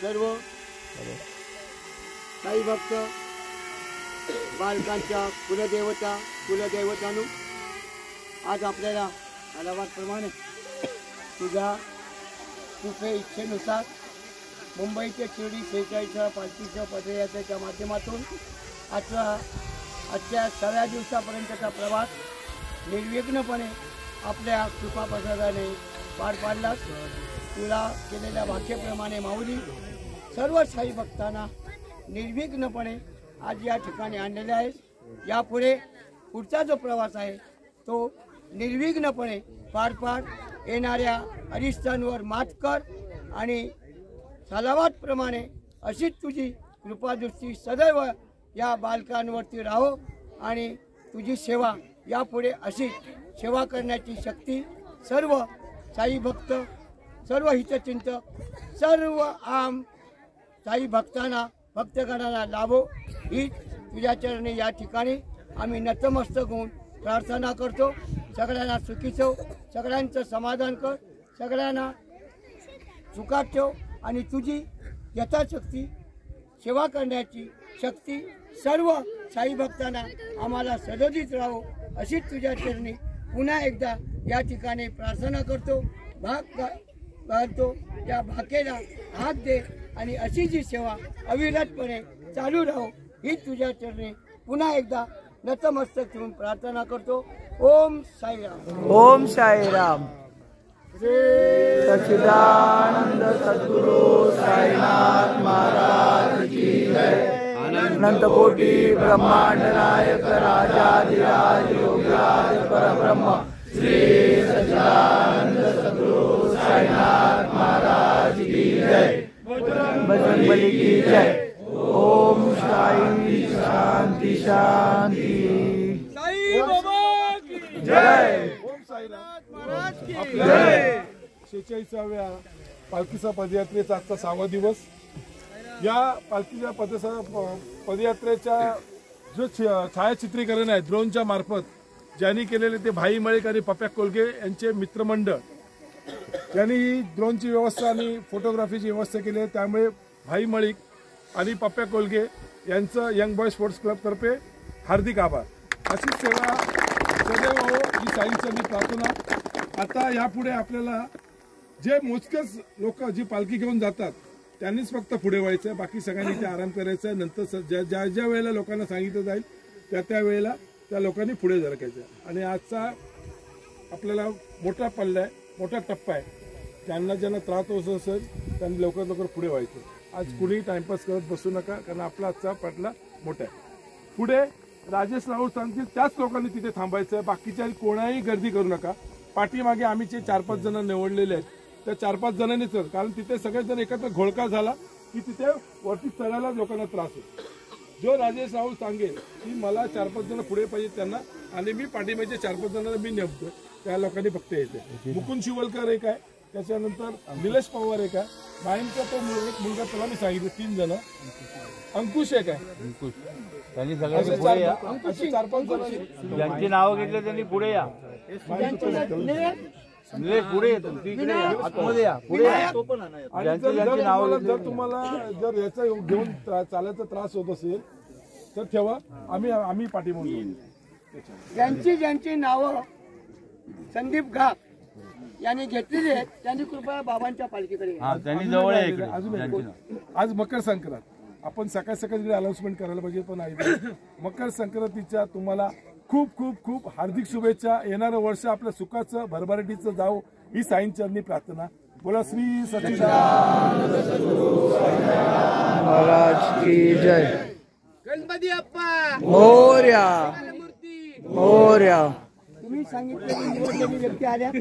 सर्व साई भक्त बालकांच्या कुलदेवतांनो, आज आपल्याला आलावादप्रमाणे तुझ्या तुझे इच्छेनुसार मुंबईच्या शिर्डी 46 पालखीच्या पदयात्रेच्या माध्यमातून आजच्या 6व्या दिवसापर्यंतचा प्रवास निर्विघ्नपणे आपल्या कृपा प्रसादाने पार पाडलास। तुला केलेल्या वाक्याप्रमाणे माऊली सर्व साई भक्तांना निर्विघ्नपणे आज या ठिकाणी आणलेले आहे। यापुढे पुढचा जो प्रवास आहे तो निर्विघ्नपणे पार पाड। येणाऱ्या अरिष्टांवर मात कर आणि सालावादप्रमाणे अशीच तुझी कृपादृष्टी सदैव या बालकांवरती राहो आणि तुझी सेवा यापुढे अशी सेवा करण्याची शक्ती सर्व साई भक्त, सर्व हितचिंतक, सर्व आम साई भक्तांना भक्तगणांना लाभो ही तुझ्या चरणी या ठिकाणी आम्ही नतमस्तक होऊन प्रार्थना करतो। सगळ्यांना सुखी ठेव, सगळ्यांचं समाधान कर, सगळ्यांना सुखात ठेव आणि तुझी यथाशक्ती सेवा करण्याची शक्ती सर्व साई भक्तांना आम्हाला सदोदित राहो अशीच तुझ्या चरणी पुन्हा एकदा या ठिकाणी प्रार्थना करतो। भाग घालतो त्या भाकेला हात दे आणि अशी जी सेवा अविरतपणे चालू राहो ही तुझ्या चरणी पुन्हा एकदा नतमस्तक ठेवून प्रार्थना करतो। ओम साईराम। ओम साईराम। सच्चिदानंद सद्गुरु साईनाथ महाराज की जय। अनंत कोटि ब्रह्मांड नायक राजाधिराज योगीराज परब्रह्म श्री सच्चिदानंद सद्गुरु साईनाथ महाराज की जय। बजरंगबली की जय। ओम साई शांति शांति। साई बाबा की जय। ओम साईनाथ महाराज की जय। 46व्या पालखीचा पदयात्रेचा आजचा 6वा दिवस। या पालखीच्या पदयात्रेच्या जो छायाचित्रीकरण आहे ड्रोनच्या मार्फत ज्यांनी केलेले ते भाई मळिक आणि पप्या कोलगे यांचे मित्रमंडळ यांनी ही ड्रोनची व्यवस्था आणि फोटोग्राफीची व्यवस्था केली आहे। त्यामुळे भाई मळिक आणि पप्या कोलगे यांचं यंग बॉय स्पोर्ट्स क्लब तर्फे हार्दिक आभार। अशीच सेवा सदैव हो ही साईंची प्रार्थना। आता यापुढे आपल्याला जे मोजकेच लोक जी पालखी घेऊन जातात त्यांनीच फक्त पुढे व्हायचं आहे, बाकी सगळ्यांनी ते आराम करायचं आहे। नंतर ज्या वेळेला लोकांना सांगितलं जाईल त्या वेळेला त्या लोकांनी पुढे सरकायचं। आणि आजचा आपल्याला मोठा पल्ला आहे, मोठा टप्पा आहे। ज्यांना त्रास होत असेल त्यांनी लवकर पुढे व्हायचं। आज कुणीही टाइमपास करत बसू नका, कारण आपला आजचा पल्ला मोठा आहे। पुढे राजेश राऊत सांगतील त्याच लोकांनी तिथे थांबायचं आहे, बाकीच्या कोणाही गर्दी करू नका। पाठीमागे आम्ही 4-5 जण निवडलेले आहेत, त्या 4-5 जणांनीच, कारण तिथे सगळेजण एकत्र घोळका झाला की तिथे वरती चढायला लोकांना त्रास होतो। जो राजेश राऊत सांगेल की मला 4-5 जण पुढे पाहिजे त्यांना आणि मी पाठीमागच्या 4-5 जणांना मी नेमतो, त्या लोकांनी फक्त यायचे। मुकुंद शिवलकर एक आहे, त्याच्यानंतर निलेश पवार एक आहे, माईंचा तो एक मुलगा त्याला मी सांगितलं 3 जण, अंकुश एक आहे, त्यांनी सगळ्यांनी पुढे या। 4-5 जण ज्यांची नाव घेतली त्यांनी पुढे या। निलेश पुढे येतो, तिकडे आतमध्ये या, पुढे या। जर तुम्हाला जर याचा घेऊन चालायचा त्रास होत असेल तर ठेवा, आम्ही पाठीमागे येऊ। ज्यांची नावं संदीप घाट यांनी घेतलेली आहेत त्यांनी कृपया बाबांच्या पालखीकडे त्यांनी जवळ आहे इकडे। आज मकर संक्रांत, आपण सकाळी अनाउन्समेंट करायला पाहिजे, पण मकर संक्रांतीच्या तुम्हाला खूप खूप खूप हार्दिक शुभेच्छा। येणारं वर्ष आपल्या सुखाचं भरभराटीचं जावो ही साईंचरणी प्रार्थना। बोला श्री सच्चिदानंद सद्गुरु साईनाथ महाराज की जय। गणपती अप्पा मोरया मोरया। तुम्ही सांगितलेली निवडलेली व्यक्ती आल्या।